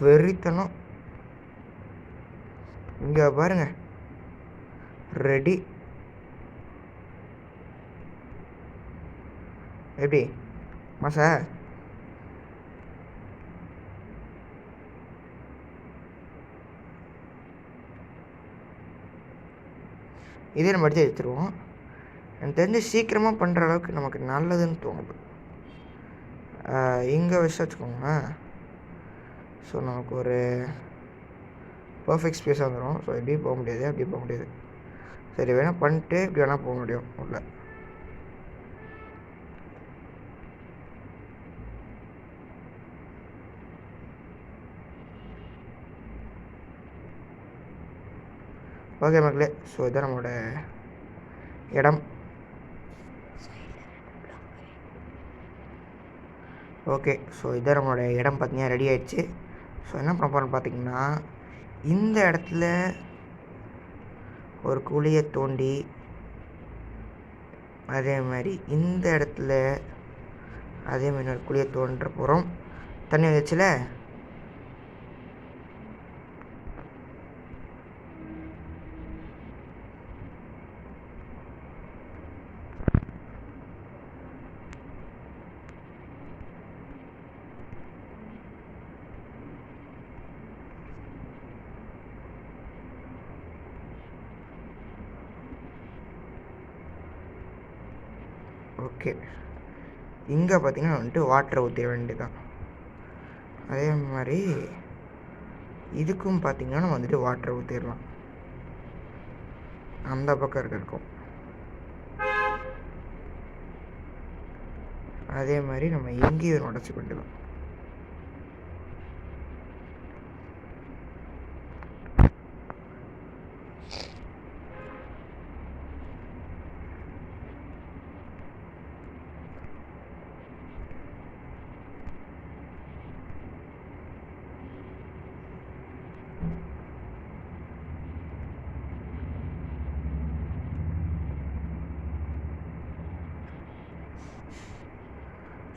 S1: வெறித்தனம். இங்கே பாருங்க, ரெடி. எப்படி மாசா? இதே நம்ம எடுத்து எடுத்துருவோம். எனக்கு தெரிஞ்சு சீக்கிரமாக பண்ணுற அளவுக்கு நமக்கு நல்லதுன்னு தோணுது. இங்கே வச்சு வச்சுக்கோங்க. ஸோ நமக்கு ஒரு பர்ஃபெக்ட் ஸ்பேஸாக வந்துடும். ஸோ இப்படி போக முடியாது, அப்படி போக முடியாது. சரி, வேணால் பண்ணிட்டு இப்படி வேணால் போக முடியும் உள்ள. ஓகே மக்களே, ஸோ இதான் நம்மளோட இடம். ஓகே, ஸோ இதான் நம்மளோட இடம் பார்த்தீங்கன்னா ரெடி ஆகிடுச்சு. ஸோ என்ன பண்ண போகிறோன்னு பார்த்தீங்கன்னா, இந்த இடத்துல ஒரு குழியை தோண்டி, அதே மாதிரி இந்த இடத்துல அதே மாதிரி ஒரு குழியை தோன்ற போகிறோம். தண்ணி வந்துச்சுல, ஓகே. இங்கே பார்த்தீங்கன்னா வந்துட்டு வாட்டரை ஊற்றிட வேண்டியதுதான். அதே மாதிரி இதுக்கும் பார்த்திங்கன்னா நம்ம வந்துட்டு வாட்டரை ஊற்றிடலாம், அந்த பக்கம் இருக்கும். அதே மாதிரி நம்ம எங்கேயும் உடச்சி கொண்டுலாம்.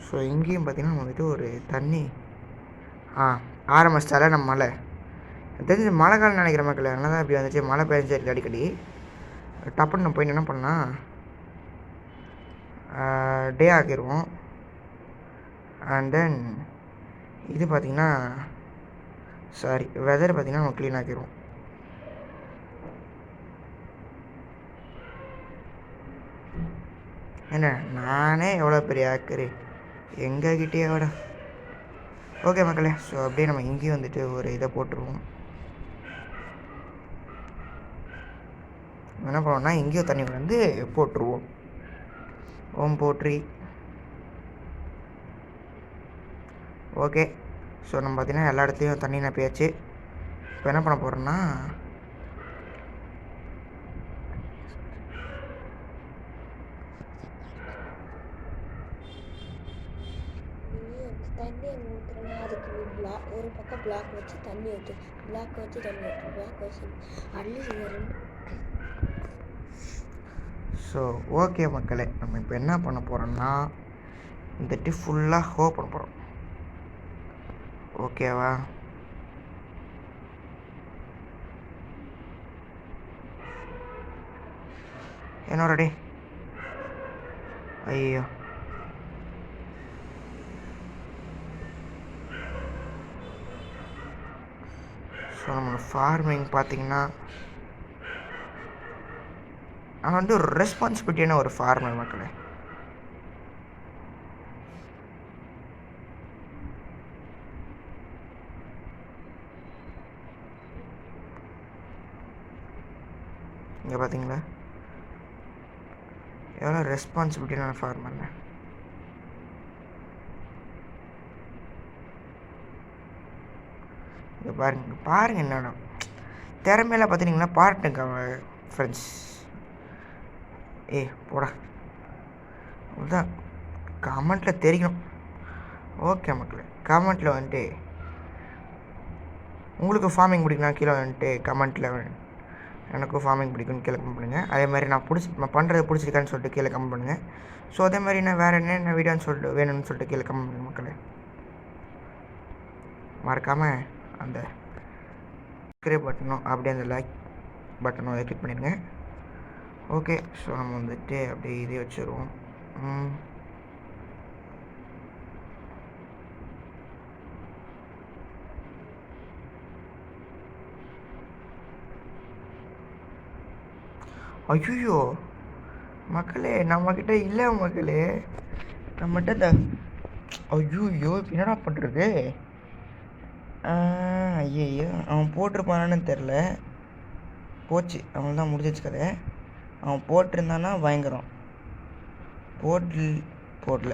S1: ஸோ இங்கேயும் பார்த்திங்கன்னா வந்துட்டு ஒரு தண்ணி ஆரம்பிச்சால நம்ம மழை தெரிஞ்சு மழை காலம் நினைக்கிற மக்கள், அதனால தான் இப்படி வந்துச்சு. மழை பெஞ்சிருக்கு அடிக்கடி. டப்புன்னு நம்ம போய் என்ன பண்ணால் டே ஆக்கிடுவோம். அண்ட் தென் இது பார்த்திங்கன்னா வெதர் பார்த்திங்கன்னா நம்ம க்ளீன் ஆக்கிடுவோம். என்ன நானே எவ்வளோ பெரிய ஆக்கரு எங்ககிட்டயே விட. ஓகே மக்களே, ஸோ அப்படியே நம்ம இங்கேயும் வந்துட்டு ஒரு இதை போட்டுருவோம். என்ன பண்ணுவோம்னா இங்கேயும் தண்ணி வந்து போட்டுருவோம். ஓம் போட்ரி. ஓகே, ஸோ நம்ம பார்த்திங்கன்னா எல்லா இடத்துலையும் தண்ணி நப்பியாச்சு. இப்போ என்ன பண்ண போகிறோன்னா
S2: தண்ணி அங்கே ஊற்றுறேன்னா அதுக்கு ஒரு பக்கம் பிளாக் வச்சு தண்ணி ஊற்று, பிளாக் வச்சு தண்ணி ஊற்று, பிளாக் வச்சு அட்லீஸ்ட் வரும்.
S1: ஸோ ஓகே மக்களே, நம்ம இப்போ என்ன பண்ண போகிறோம்னா இந்த டிப் ஃபுல்லாக ஹோ பண்ண போகிறோம். ஓகேவா? என்னோட டே ஐயோ, ஸோ நம்ம ஃபார்மிங் பார்த்திங்கன்னா நான் வந்து ஒரு ரெஸ்பான்சிபிலிட்டியான ஒரு ஃபார்மர் மக்களே. இங்கே பார்த்தீங்களா எவ்வளோ ரெஸ்பான்சிபிலிட்டியான ஃபார்மர்ல. இங்கே பாருங்கள் என்னோட திறமையெல்லாம் பார்த்துட்டிங்கன்னா பாருட்டுங்க ஃப்ரெண்ட்ஸ். போடா, அதுதான் கமெண்ட்டில் தெரியும். ஓகே மக்களே, கமெண்ட்டில் வந்துட்டு உங்களுக்கு ஃபார்மிங் பிடிக்குன்னா கீழே வந்துட்டு கமெண்ட்டில் எனக்கும் ஃபார்மிங் பிடிக்கும்னு கீழே கமெண்ட் பண்ணுங்கள். அதே மாதிரி நான் பண்ணுறது பிடிச்சிருக்கான்னு சொல்லிட்டு கீழே கமெண்ட் பண்ணுங்கள். ஸோ அதே மாதிரி நான் வேறு என்னென்ன வீடியோன்னு சொல்லிட்டு வேணும்னு சொல்லிட்டு கீழே கமெண்ட் பண்ணுங்கள் மக்களே. மறக்காமல் அந்த சப்ஸ்கிரைப் பட்டனும் அப்படியே அந்த லைக் பட்டனும் அதை கிளிக் பண்ணிடுங்க. ஓகே, ஸோ நம்ம வந்துட்டு அப்படியே இதே வச்சுருவோம். ஐயோ மக்களே, நம்மக்கிட்ட இல்லை மக்களே, நம்மகிட்ட இந்த ஐயோ இப்போ என்னடா பண்ணுறது? ஐயோ அவன் போட்டிருப்பானான்னு தெரில. போச்சு, அவன் தான் முடிஞ்சிச்சு கதை. அவன் போட்டிருந்தானா பயங்கரம். போடல.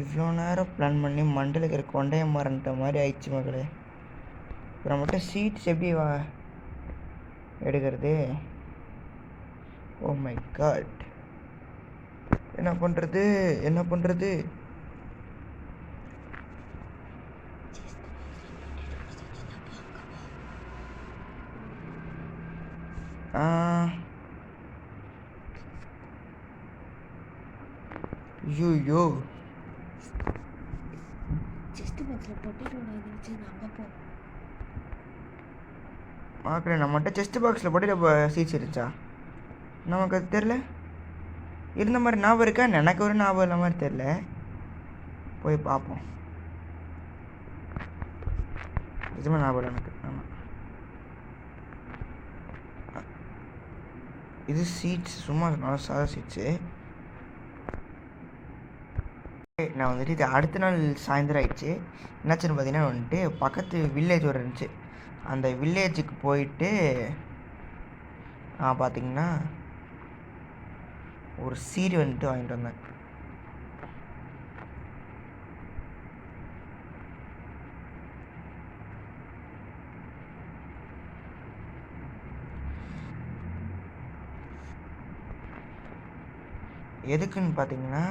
S1: இவ்வளோ நேரம் பிளான் பண்ணி மண்டல இருக்கிற கொண்டைய மறந்துட்ட மாதிரி ஆயிடுச்சு மக்களே. இப்போ நம்மகிட்ட சீட்ஸ் எப்படி எடுக்கிறது? ஓ மை காட், என்ன பண்ணுறது? ஐயோ
S2: செஸ்ட் பாக்ஸில் பொட்டேட்டோ இருந்துச்சு, நாங்கள் போ
S1: பார்க்கல. நம்மகிட்ட செஸ்ட் பாக்ஸில் பொட்டேட்டோ சீட்ஸ் இருந்துச்சா? நமக்கு அது தெரில. இருந்த மாதிரி ஞாபகம் இருக்கா? எனக்கு ஒரு ஞாபகம் இல்லை மாதிரி தெரில. போய் பார்ப்போம். நிஜமாக ஞாபகம் இல்லை எனக்கு. ஆமாம், இது சீட்ஸ் சும்மா நல்லா சாதா சீட்ஸு. நான் வந்துட்டு இது அடுத்த நாள் சாயந்தரம் ஆயிடுச்சு. என்னாச்சுன்னு பார்த்தீங்கன்னா வந்துட்டு பக்கத்து வில்லேஜ் ஒரு இருந்துச்சு. அந்த வில்லேஜுக்கு போயிட்டு பார்த்திங்கன்னா ஒரு சீடு வந்துட்டு வாங்கிட்டு வந்தேன். எதுக்குன்னு பார்த்தீங்கன்னா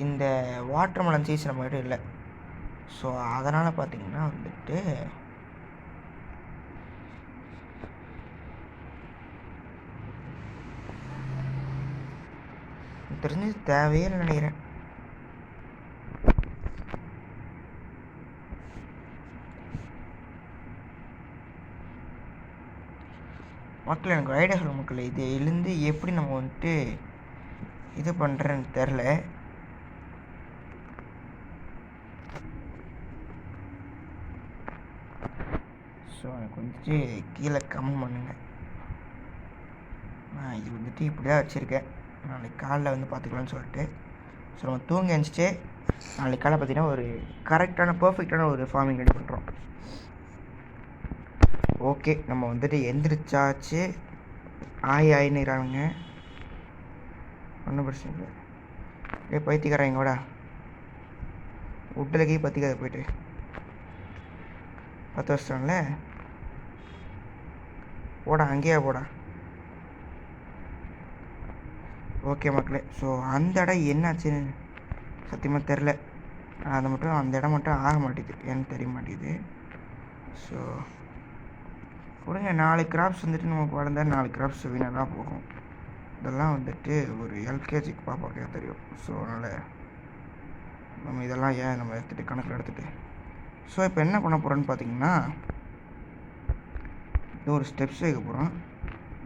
S1: இந்த வாட்டர்மெலன் சீசன் நம்மகிட்ட இல்லை. ஸோ அதனால் பார்த்தீங்கன்னா வந்துட்டு தெரிஞ்சு தேவையே இல்லை நினைக்கிறேன். மக்கள் எனக்கு ஐடியா சொல்ல மக்கள், இது எழுந்து எப்படி நம்ம வந்துட்டு இது பண்ணுறேன்னு தெரில. ஸோ எனக்கு வந்துட்டு கீழே கமெண்ட் பண்ணுங்கள். நான் இது வந்துட்டு இப்படி தான் வச்சுருக்கேன். நாளைக்கு காலைல வந்து பார்த்துக்கலான்னு சொல்லிட்டு. ஸோ நம்ம தூங்கி எழுந்துச்சு நாளைக்கு காலை பார்த்தீங்கன்னா ஒரு கரெக்டான பர்ஃபெக்டான ஒரு ஃபார்மிங் ரெடி பண்ணுறோம். ஓகே, நம்ம வந்துட்டு எந்திரிச்சாச்சு. ஆயின்னுறாங்க, ஒன்றும் பிரச்சனை இல்லை. பைத்தியக்காரங்கோடா விட்டலக்கி பற்றிக்காத போயிட்டு 10 வருஷம்ல போடா, அங்கேயா போடா. ஓகே மக்களே, ஸோ அந்த இடம் என்னாச்சுன்னு சத்தியமாக தெரில. அந்த இடம் மட்டும் ஆக மாட்டேங்குது, ஏன்னு தெரிய மாட்டேங்குது. ஸோ கொடுங்க, 4 கிராப்ஸ் வந்துட்டு நமக்கு வளர்ந்தா 4 கிராப்ஸ் வீணாக தான் போகும். இதெல்லாம் வந்துட்டு ஒரு எல்கேஜிக்கு பாப்பாக்கே தெரியும். ஸோ அதனால் நம்ம இதெல்லாம் நம்ம எடுத்துகிட்டு கணக்கில் எடுத்துகிட்டு ஸோ இப்போ என்ன பண்ண போகிறோன்னு பார்த்தீங்கன்னா இது ஒரு ஸ்டெப்ஸ் வைக்க போகிறோம்.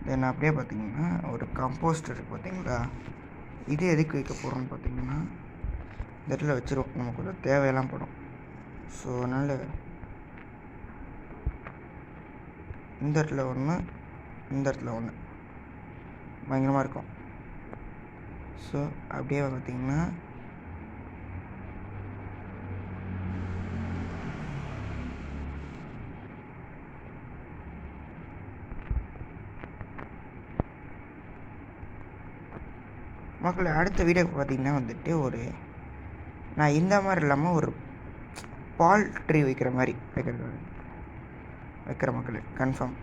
S1: தென் அப்படியே பார்த்தீங்கன்னா ஒரு கம்போஸ்ட் இருக்குது பார்த்தீங்களா, இது எதுக்கு வைக்க போகிறோன்னு பார்த்தீங்கன்னா இந்த இடத்துல வச்சிரும், நமக்கு கொஞ்சம் தேவையெல்லாம் படும். ஸோ அதனால் இந்த இடத்துல ஒன்று, இந்த இடத்துல ஒன்று பயங்கரமாக இருக்கும். ஸோ அப்படியே பார்த்திங்கன்னா மக்கள் அடுத்த வீடியோ பார்த்திங்கன்னா வந்துட்டு ஒரு நான் இந்த மாதிரி இல்லாமல் ஒரு பால் ட்ரீ வைக்கிற மாதிரி வைக்கிறது. வைக்கிற மக்களே கன்ஃபார்ம்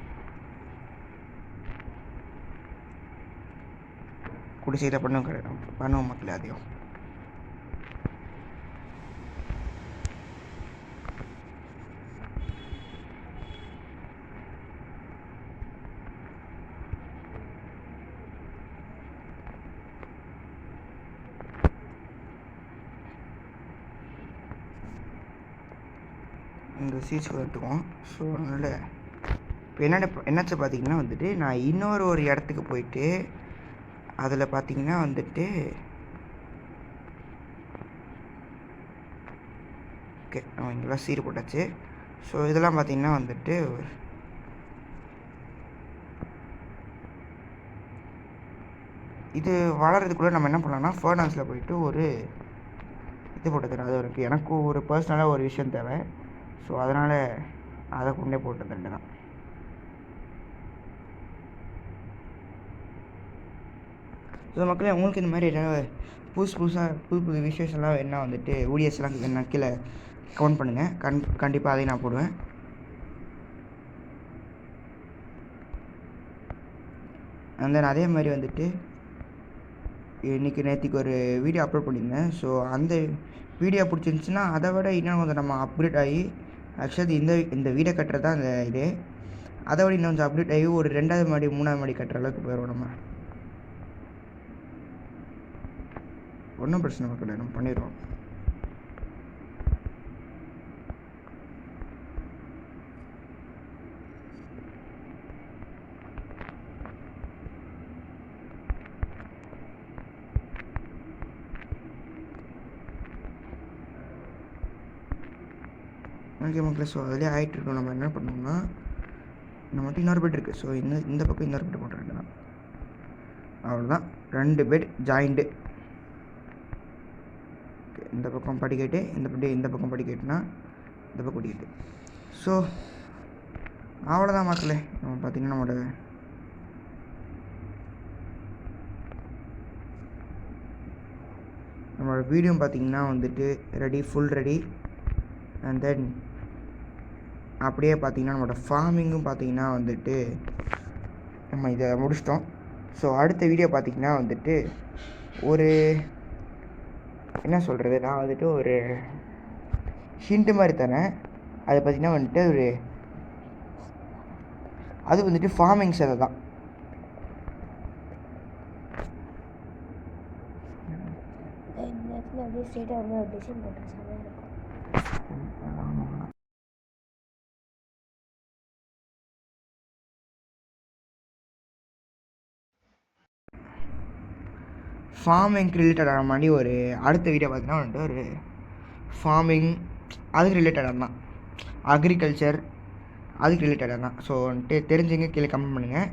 S1: குடிசையில் பண்ணுவோம் மக்களே அதையும். இந்த சீட்ஸ் எடுத்துக்குவோம். ஸோ அதனால் இப்போ என்னாச்சு பார்த்தீங்கன்னா வந்துட்டு நான் இன்னொரு இடத்துக்கு போயிட்டு அதில் பார்த்தீங்கன்னா வந்துட்டு ஓகே நம்ம இங்கெல்லாம் சீர் போட்டாச்சு. ஸோ இதெல்லாம் பார்த்தீங்கன்னா வந்துட்டு இது வளர்கிறதுக்குள்ளே நம்ம என்ன பண்ணலாம்னா ஃபர்னான்ஸில் போயிட்டு ஒரு இது போட்டு தரேன். அது எனக்கு ஒரு பர்சனலாக ஒரு விஷயம் தேவை. ஸோ அதனால் அதை கொண்டே போட்டு தரேன் தான். ஸோ மக்களே உங்களுக்கு இந்த மாதிரி ஏதாவது புது விஷயஸ் எல்லாம் என்ன வந்துட்டு வீடியோஸ்லாம் என்ன கீழே கமெண்ட் பண்ணுங்கள். கண்டிப்பாக அதையும் நான் போடுவேன். அண்ட் தென் அதே மாதிரி வந்துட்டு நேற்றுக்கு ஒரு வீடியோ அப்லோட் பண்ணியிருந்தேன். ஸோ அந்த வீடியோ பிடிச்சிருந்துச்சின்னா அதை விட இன்னும் கொஞ்சம் நம்ம அப்டேட் ஆகி ஆக்சுவலி இந்த வீடை கட்டுறது தான் அந்த இது, அதை விட இன்னும் கொஞ்சம் அப்டேட் ஆகி ஒரு 2வது மாடி 3வது மாடி கட்டுற அளவுக்கு போயிடுவோம். நம்ம ஒன்றும் பிரச்சனை மக்களே, நம்ம பண்ணிடுவோம். ஓகே மக்களே, ஸோ அதிலே ஆகிட்டுருக்கோம். நம்ம என்ன பண்ணோம்னா நம்மகிட்ட இன்னொரு பெட் இருக்குது. ஸோ இந்த பக்கம் இன்னொரு பெட் போட்டுற வேண்டியதான். அவ்வளோதான், 2 பெட் ஜாயிண்ட்டு. இந்த பக்கம் படிக்கட்டு, இந்த பக்கம் படிக்கட்டுனா இந்த பக்கம் படிக்கட்டு. ஸோ அவ்வளோதான் மக்களே. நம்ம பார்த்திங்கன்னா நம்மளோட வீடியோ பார்த்திங்கன்னா வந்துட்டு ஃபுல் ரெடி. அண்ட் தென் அப்படியே பார்த்திங்கன்னா நம்மளோட ஃபார்மிங்கும் பார்த்திங்கன்னா வந்துட்டு நம்ம இதை முடிச்சிட்டோம். ஸோ அடுத்த வீடியோ பார்த்திங்கன்னா வந்துட்டு ஒரு என்ன சொல்கிறது, நான் வந்துட்டு ஒரு ஹிண்ட்டு மாதிரி தரேன். அது பார்த்திங்கன்னா வந்துட்டு அது வந்துட்டு ஃபார்மிங் சேவை தான். ஃபார்மிங் ரிலேட்டடான மாதிரி ஒரு அடுத்த வீடியோ பார்த்தீங்கன்னா வந்துட்டு ஒரு ஃபார்மிங் அதுக்கு ரிலேட்டடாக தான், அக்ரிகல்ச்சர் அதுக்கு ரிலேட்டடாக தான். ஸோ வந்துட்டு தெரிஞ்சுங்க கீழே கமெண்ட் பண்ணுங்கள்.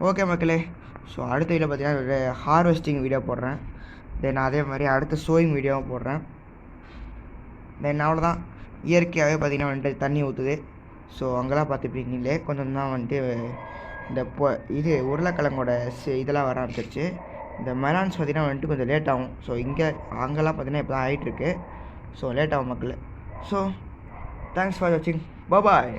S1: ஓகே மக்களே, ஸோ அடுத்த வீடியோ பார்த்தீங்கன்னா ஒரு ஹார்வெஸ்டிங் வீடியோ போடுறேன். தென் அதே மாதிரி அடுத்த சோயிங் வீடியோவும் போடுறேன். தென் அவ்வளோதான். இயற்கையாகவே பார்த்திங்கன்னா வந்துட்டு தண்ணி ஊற்றுது. ஸோ அங்கெல்லாம் பார்த்துப்பீங்களே கொஞ்சம் தான் வந்துட்டு இது உருளைக்கிழங்கோட இதெல்லாம் வர ஆரம்பிச்சிருச்சு. இந்த மெலான்ஸ் பார்த்திங்கன்னா வந்துட்டு கொஞ்சம் லேட் ஆகும். ஸோ அங்கெல்லாம் பார்த்திங்கன்னா இப்போ தான் ஆகிட்டுருக்கு. ஸோ லேட் ஆகும் மக்கள். ஸோ தேங்க்ஸ் ஃபார் வாட்சிங். பாய்.